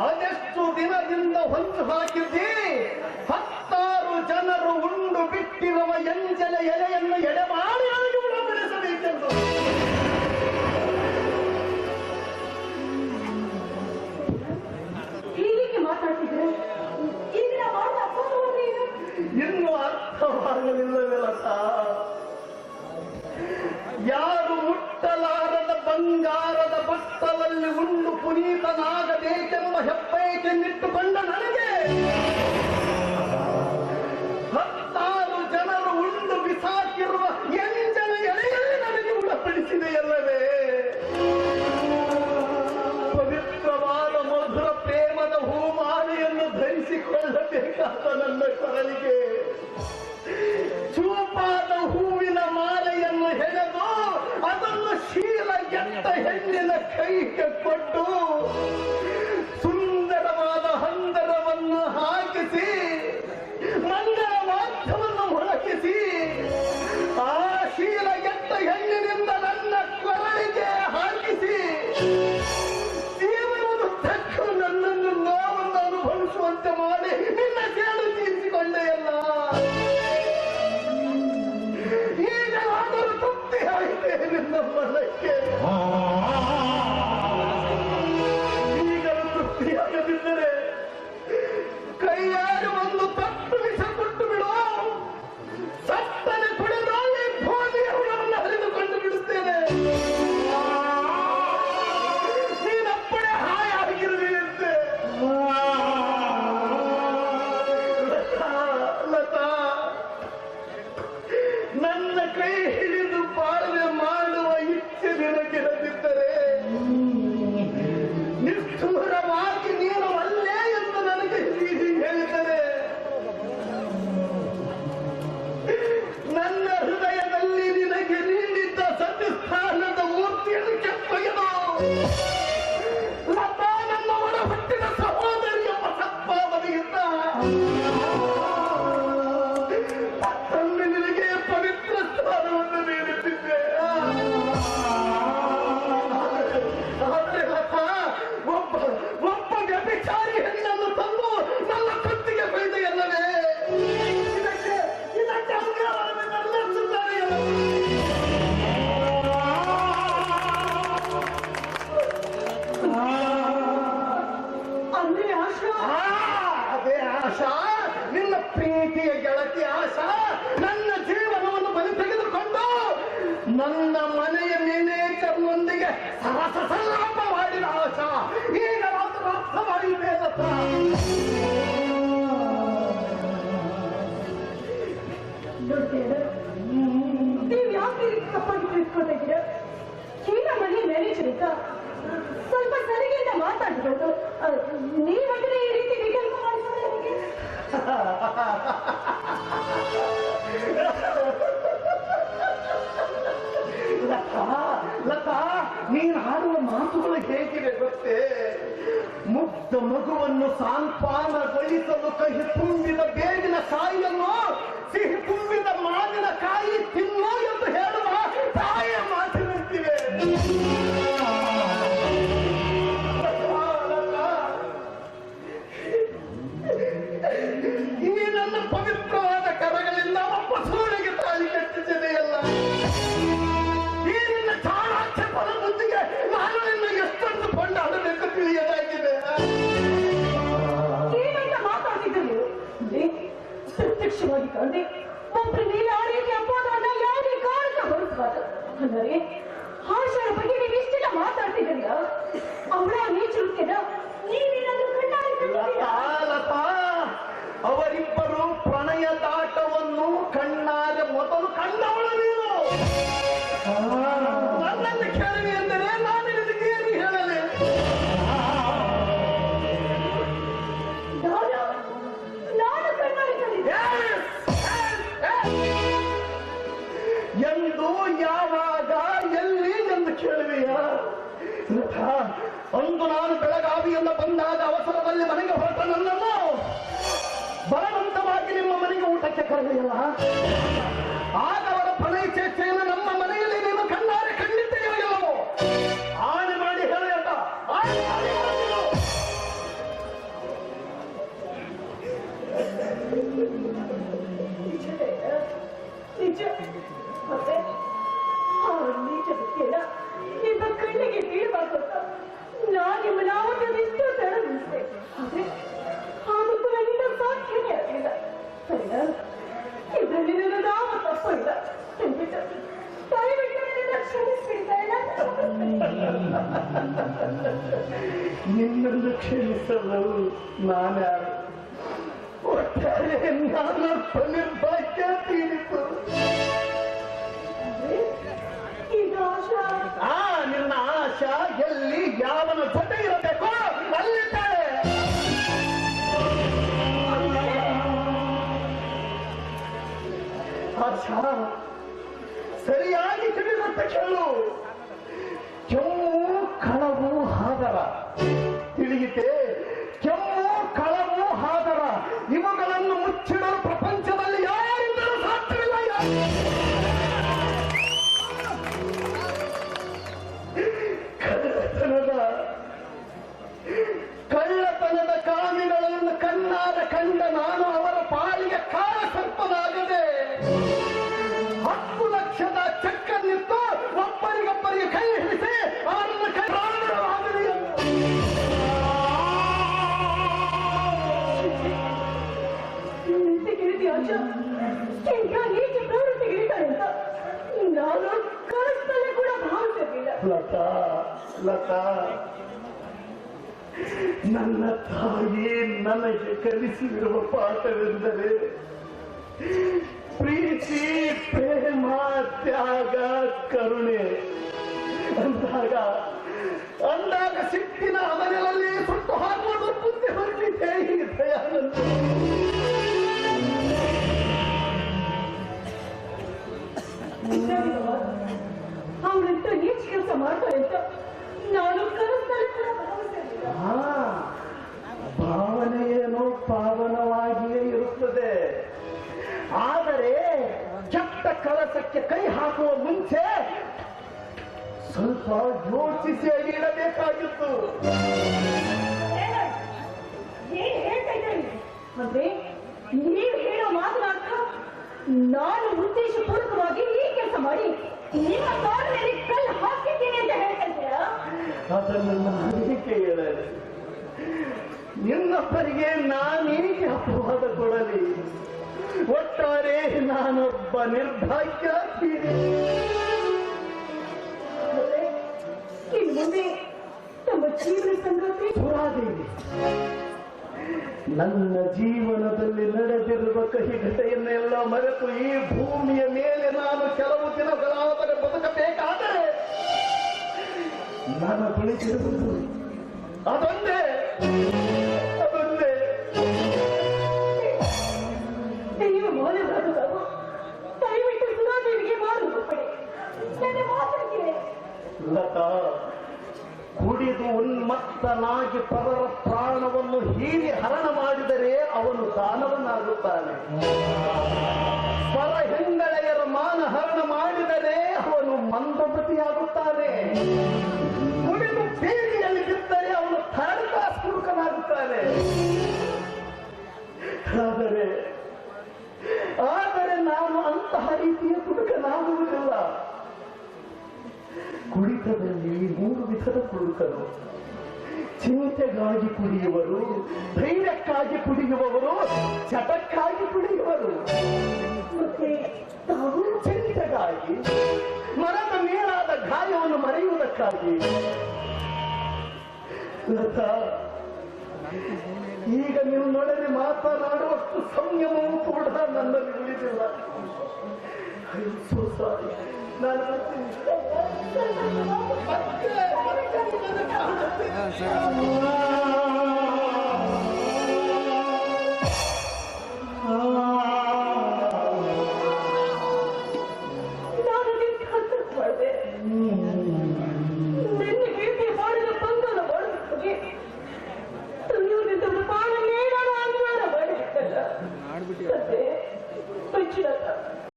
ಅದೆಷ್ಟು ದಿನದಿಂದ ಹೊಂಚು ಹಾಕಿದ್ದಿ 10 ಜನರು ಉಂಡು ಬಿಟ್ಟಿರುವ ಎಂಜಲ ಎಲೆಯನ್ನು ಎಡೆಮಾಡಿ ಬೆಳೆಸಬೇಕೆಂದು. ಹೀಗೆ ಮಾತಾಡ್ತಿದ್ರೆ ಇನ್ನೂ ಅರ್ಥವಾಗಲಿಲ್ಲವೇ ಲತಾ? ಯಾರು ಮುಟ್ಟಲಾರದ ಬಂಗಾರದ ಬಟ್ಟಲಲ್ಲಿ ಉಂಡು ಪುನೀತನಾಗಬೇಕೆಂಬ ಹೆಬ್ಬಯಕೆನ್ನಿಟ್ಟುಕೊಂಡ ನನಗೆ 10 ಜನರು ಉಂಡು ಬಿಸಾಕಿರುವ ಎಂಜಲ ಎಲೆಯಲ್ಲಿ ನನಗೆ ಉಳಪಡಿಸಿದೆಯಲ್ಲವೇ? ಪವಿತ್ರವಾದ ಮಧುರ ಪ್ರೇಮದ ಹೂಮಾಲೆಯನ್ನು ಧರಿಸಿಕೊಳ್ಳಬೇಕಾದ ನನ್ನ ಕೊರಳಿಗೆ ಚೂಪಾದ ಹೂವಿನ ಮಾಲೆಯನ್ನು ಹೆಣೆದು ಅದನ್ನು ಶೀಲ ಎತ್ತ ಹೆಣ್ಣಿನ ಕೈಗೆ ಕೊಟ್ಟು ಸುಂದರವಾದ ಹಂದರವನ್ನು ಹಾಕಿಸಿ ಮಂಗಳ ವಾದ್ಯವನ್ನು ಮೊಳಗಿಸಿ ಆ ಶೀಲ ಎತ್ತ ಹೆಣ್ಣಿನಿಂದ ನನ್ನ ಕೊರಳಿಗೆ ಹಾಕಿಸಿ ಜೀವನದುದ್ದಕ್ಕೂ ನನ್ನನ್ನು ನೋವನ್ನು ಅನುಭವಿಸುವಂತೆ ಮಾಡಿ ನಿನ್ನ ಸೇಡು ತೀರಿಸಿಕೊಂಡೆಯಲ್ಲ. ಈಗಲಾದರೂ ತೃಪ್ತಿ ಆಯಿತೆ ನಿನ್ನ ಮನಕ್ಕೆ. ಈಗಲೂ ತೃಪ್ತಿಯಾಗದಿದ್ದರೆ ಕೈಯಾರು ಒಂದು ತಟ್ಟು ವಿಷ ಕೊಟ್ಟು ಬಿಡು. ಸತ್ತನೆ ಕುಡಿದು ಈ ಭೂಮಿಯವರನ್ನು ಹರಿದುಕೊಂಡು ಬಿಡುತ್ತೇನೆ. ನೀನಪ್ಪಣೆ ಹಾಯಾಗಿರುವೆಯಂತೆ. ಲತಾ, ನನ್ನ ಕೈ ಹಿಡಿದು ಬಾಳ್ವೆ ಮಾಡುವ ಇಚ್ಛೆ ನಿನಗಿರದಿದ್ದರೆ ನಿಷ್ಠುರವಾಗಿ ನೀನು ಅಲ್ಲೇ ಎಂದು ನನಗೆ ಹೇಳಿದರೆ ನನ್ನ ಹೃದಯದಲ್ಲಿ ನಿನಗೆ ನೀಡಿದ್ದ ಸತಿಸ್ಥಾನದ ಮೂರ್ತಿಯನ್ನು ಕೆತ್ತೊಯ್ಯದು. ಲತಾ ನನ್ನ ಒಡ ಹುಟ್ಟಿದ ಸಹೋದರಿ ಎಂಬ ಸತ್ಭಾವನೆಯಿಂದ ಮತ್ತೊಮ್ಮೆ ನಿನಗೆ ಪವಿತ್ರ ಸ್ಥಾನವನ್ನು ನೀಡುತ್ತಿದ್ದೆ. ಆದರೆ ಲತಾ, ಒಬ್ಬ ವ್ಯಭಿಚಾರಿ ಹೆಣ್ಣನ್ನು ತಂದು ನನ್ನ ಕತ್ತಿಗೆ ಬೈದೆಯಲ್ಲವೇ? ಇದಕ್ಕೆ ಅಂಗವನ್ನು ನಿರ್ಲಕ್ಷಿಸುತ್ತಾರೆಯಲ್ಲ. ಅಂದ್ರೆ ಆಶಾ, ಅದೇ ಆಶಾ, ನಿನ್ನ ಪ್ರೀತಿಯ ಗೆಳತಿ ಆಶಾ ನನ್ನ ಜೀವನವನ್ನು ಬಲಿ ತೆಗೆದುಕೊಂಡು ನನ್ನ ಮನೆಯ ಮೇನೇಕರ್ನೊಂದಿಗೆ ಸರಸ ಸಲ್ಲಾಪ ಮಾಡಿದ ಆಶಾ ಈಗ ಮಾತ್ರ ಅರ್ಥವಾಗಿದೆ. ನೀವು ಯಾಕೆ ತಪ್ಪಾಗಿ ತಿಳ್ಕೊತಿದ್ದೀರ? ಈಗ ಮನೆ ಮ್ಯಾನೇಜರ್ ಇದ್ದ ಸ್ವಲ್ಪ ಸರಿಗೆಯಿಂದ ಮಾತಾಡ್ಬೋದು. ನೀವಂದ್ರೆ ಈ ರೀತಿ ವಿಕಲ್ಪ ಮಾಡಿದ್ರೆ ಲತಾ, ನೀನು ಆಡುವ ಮಾತುಗಳು ಹೇಗಿವೆ ಗೊತ್ತೇ? ಮುಗ್ಧ ಮಗುವನ್ನು ಸಾಂತ್ವನಗೊಳಿಸಲು ಕಹಿ ತುಂಬಿದ ಬೇವಿನ ಕಾಯಿಯನ್ನು ಸಿಹಿ ತುಂಬಿದ ಮಾವಿನ ಕಾಯಿ ತಿನ್ನು ಎಂದು ಹೇಳುವ ತಾಯಿಯ ಮಾತಿನಂತಿವೆ. ಈ ನನ್ನ ಪವಿತ್ರವಾದ ಕರಗಳಿಂದ ಒಬ್ಬ ಸೂಳಿಗೆ ತಾಳಿ ಕಟ್ಟಿಸಿದೆಯಲ್ಲ. ಈ ನಿನ್ನ ಚಾಣಾಕ್ಷ ಪರದೊಂದಿಗೆ ನಾನು ನಿನ್ನ ಎಷ್ಟೊಂದು ಕೊಂಡಾಡಬೇಕು ತಿಳಿಯದಾಗಿದೆ. ಏನಂತ ಮಾತಾಡ್ತಿದ್ದರು? ಪ್ರತ್ಯಕ್ಷವಾಗಿ ಕಂಡೆ ಒಬ್ರು ನೀನು ಆ ರೀತಿ ಅಪವಾದವನ್ನ ಯಾವುದೇ ಕಾರಣಕ್ಕೆ ಹೊರಸಬಾರದು. ಅಂದರೆ ಆಶಾರ ಬಗ್ಗೆ ನೀವು ಇಷ್ಟೆಲ್ಲ ಮಾತಾಡ್ತಿದ್ದೀರ. ಅವಳ ನೀಚುರುತ್ತೆನ ನೀವೇನಾದ್ರೂ ಲತಾ, ಅವರಿಬ್ಬರು ಪ್ರಣಯದಾಟವನ್ನು ಕಣ್ಣಾರೆ ಮೊದಲು ಕಂಡವಳು ನೀನು. ನನ್ನನ್ನು ಕೇಳಿದೆ ಎಂದರೆ ನಾನು ನಿನಗೆ ಏನು ಹೇಳಲಿ? ನಾನು ಕಣ್ಣಾರೆ ಎಂದು ಯಾವಾಗ ಎಲ್ಲಿ ಎಂದು ಕೇಳುವೆಯ? ಅಂದು ನಾನು ಬೆಳಗಾವಿಯಿಂದ ಬಂದಾಗ ಅವಸರದಲ್ಲಿ ಮನೆಗೆ ಹೊರಟ ನನ್ನನ್ನು ಬಲವಂತವಾಗಿ ನಿಮ್ಮ ಮನೆಗೆ ಊಟಕ್ಕೆ ಕರೆದೆಯಲ್ಲ. ಆಗ ಅವರ ಪ್ರಣಯ ಚರ್ಚೆಯನ್ನು ನಮ್ಮ ಮನೆಯಲ್ಲಿ ನೀನು ಕಣ್ಣಾರೆ ಖಂಡಿತ ಇಲ್ಲವೋ? ಆಣೆ ಮಾಡಿ ಹೇಳಲ್ಲ. ನಿನ್ನನ್ನು ಕ್ಷಮಿಸಲು ನಾನ್ಯಾರು? ಒಟ್ಟಾರೆ ನಾನಪ್ಪ ನಿರ್ಭಾಗ್ಯ ತೀರಿತು. ಈಗ ಆಶಾ ನಿನ್ನ ಆಶಾ ಎಲ್ಲಿ ಯಾವನ ಜೊತೆ ಇರಬೇಕೋ ಅಲ್ಲಿದ್ದಾಳೆ. ಆಶಾ ಸರಿಯಾಗಿ ತಿಳಿದಂತೆ ಕೇಳು. ಕೆಮ್ಮು ಕಳವು ಹಾದರ ತಿಳಿಯಿತೆ. ಕೆಮ್ಮು ಕಳವು ಹಾದರ ಇವುಗಳನ್ನು ಮುಚ್ಚಿಡಲು ಪ್ರಪಂಚದಲ್ಲಿ ಯಾರಿಂದಲೂ ಸಾಧ್ಯವಿಲ್ಲ. ಕಳ್ಳತನದ ಕಾಮಿಗಳನ್ನು ಕಣ್ಣಾದ ಕಂಡ ನಾನು ಅವರ ಪಾಲಿಗೆ ಕಾಲ ಸರ್ಪನಾಗದೆ 10 ಲಕ್ಷದ ಚಕ್ಕನ್ನಿತ್ತು ಒಬ್ಬರಿಗೊಬ್ಬರಿಗೆ ಕೈ ಹಿಡಿಸಿ ಅವರನ್ನು ಕೈರಾಗಲಿ. ಈಗ ನೀಚ ಪ್ರವೃತ್ತಿಗಳಿದ್ದಾರೆ ಅಂತ ನಾನು ಕನಸಲ್ಲೇ ಕೂಡ ಭಾವಿಸಿರಲಿಲ್ಲ. ಲತಾ ಲತಾ, ನನ್ನ ತಾಯಿ ನನಗೆ ಕಲಿಸಿರುವ ಪಾಠವೆಂದರೆ ಪ್ರೀತಿ, ಪ್ರೇಮ, ತ್ಯಾಗ, ಕರುಣೆ. ಅಂದಾಗ ಸಿಟ್ಟಿನ ಮನೆಯಲ್ಲಿ ಸುಟ್ಟು ಹಾಕುವುದು ಬುದ್ಧಿ ಹೊರಟಿದೆ ಈ ದಯಾನಂದ. ಅವರಂತ ನೀಚ ಕೆಲಸ ಮಾಡ್ತಾರೆ ಅಂತ ನಾನು ಕನಸಲ್ಲಿ ಕೂಡ ಭಾವಿಸಿರಲಿಲ್ಲ. ಭಾವನೆಯೇನೋ ಪಾವನವಾಗಿಯೇ ಇರುತ್ತದೆ. ಆದರೆ ಕೆಟ್ಟ ಕಳಸಕ್ಕೆ ಕೈ ಹಾಕುವ ಮುಂಚೆ ಸ್ವಲ್ಪ ಯೋಚಿಸಿ ಇಡಬೇಕಾಗಿತ್ತು. ಏನ್ ಹೇಳ್ತಾ ಇದ್ದೀರಿ? ಅಂದ್ರೆ ನೀವು ಹೇಳೋ ಮಾತನಾಡ್ತಾ ನಾನು ಉದ್ದೇಶಪೂರ್ವಕವಾಗಿ ಈ ಕೆಲಸ ಮಾಡಿ ನಿಮ್ಮ ಕಾಲ ಮೇಲೆ ಕಲ್ಲು ಹಾಕಿದ್ದೀನಿ ಅಂತ ಹೇಳ್ತಾ ಇದ್ದೀರಾ? ಅದನ್ನು ನಾನೇಕೆ ಹೇಳಲಿ? ಇನ್ನೊಬ್ಬರಿಗೆ ನಾನೇಕೆ ಅಪವಾದ ಕೊಡಲಿ? ಒಟ್ಟಾರೆ ನಾನೊಬ್ಬ ನಿರ್ಭಾಗ್ಯ. ಇನ್ನು ಮುಂದೆ ತಮ್ಮ ಜೀವನ ಸಂಗಾತಿ ಪುರಾದೇವಿ ನನ್ನ ಜೀವನದಲ್ಲಿ ನಡೆದಿರುವ ಕಹಿ ಘಟನೆಯನ್ನೆಲ್ಲ ಮರೆತು ಈ ಭೂಮಿಯ ಮೇಲೆ ನಾನು ಕೆಲವು ದಿನಗಳಾದರೆ ಬದುಕಬೇಕಾದರೆ ನನ್ನ ಕುಳಿತಿರುವುದು ಅದೊಂದೇ. ನೀವು ಮೌಲ್ಯವಾದವು ದಯವಿಟ್ಟು ಸುರಾದೇವಿಗೆ ಮಾರುಪಡಿ. ನನ್ನ ಮಾತಿಗೆ ಲತಾ, ಕುಡಿದು ಉನ್ಮತ್ತನಾಗಿ ಪರರ ಪ್ರಾಣವನ್ನು ಹೀರಿ ಹರಣ ಮಾಡಿದರೆ ಅವನು ದಾನವನ್ನಾಗುತ್ತಾನೆ. ಪರ ಹೆಂಗಳೆಯರ ಮಾನ ಹರಣ ಮಾಡಿದರೆ ಅವನು ಮಂದಮತಿಯಾಗುತ್ತಾನೆ. ಕುಡಿದು ಬೀದಿಯಲ್ಲಿ ಬಿದ್ದರೆ ಅವನು ಥರದಾಸ್ಪುರುಕನಾಗುತ್ತಾನೆ. ಆದರೆ ನಾನು ಅಂತಹ ರೀತಿಯ ಕುಡುಕನಾಗುವುದಿಲ್ಲ. ಕುಡಿತದಲ್ಲಿ 3 ವಿಧದ ಕುಡುಕರು. ಚಿಂತೆಗಾಗಿ ಕುಡಿಯುವರು, ಧೈರ್ಯಕ್ಕಾಗಿ ಕುಡಿಯುವವರು, ಚಟಕ್ಕಾಗಿ ಕುಡಿಯುವರು. ಮತ್ತೆ ತಾವು ಚಿಂತೆಗಾಗಿ, ಮರದ ಮೇಲಾದ ಗಾಯವನ್ನು ಮರೆಯುವುದಕ್ಕಾಗಿ. ಲತಾ, ಈಗ ನೀವು ನೊಡನೆ ಮಾತನಾಡುವಷ್ಟು ಸಂಯಮವೂ ಕೂಡ ನನ್ನಲ್ಲಿ ಉಳಿದಿಲ್ಲ. ನಾನು ಬರ್ತೀನಿ.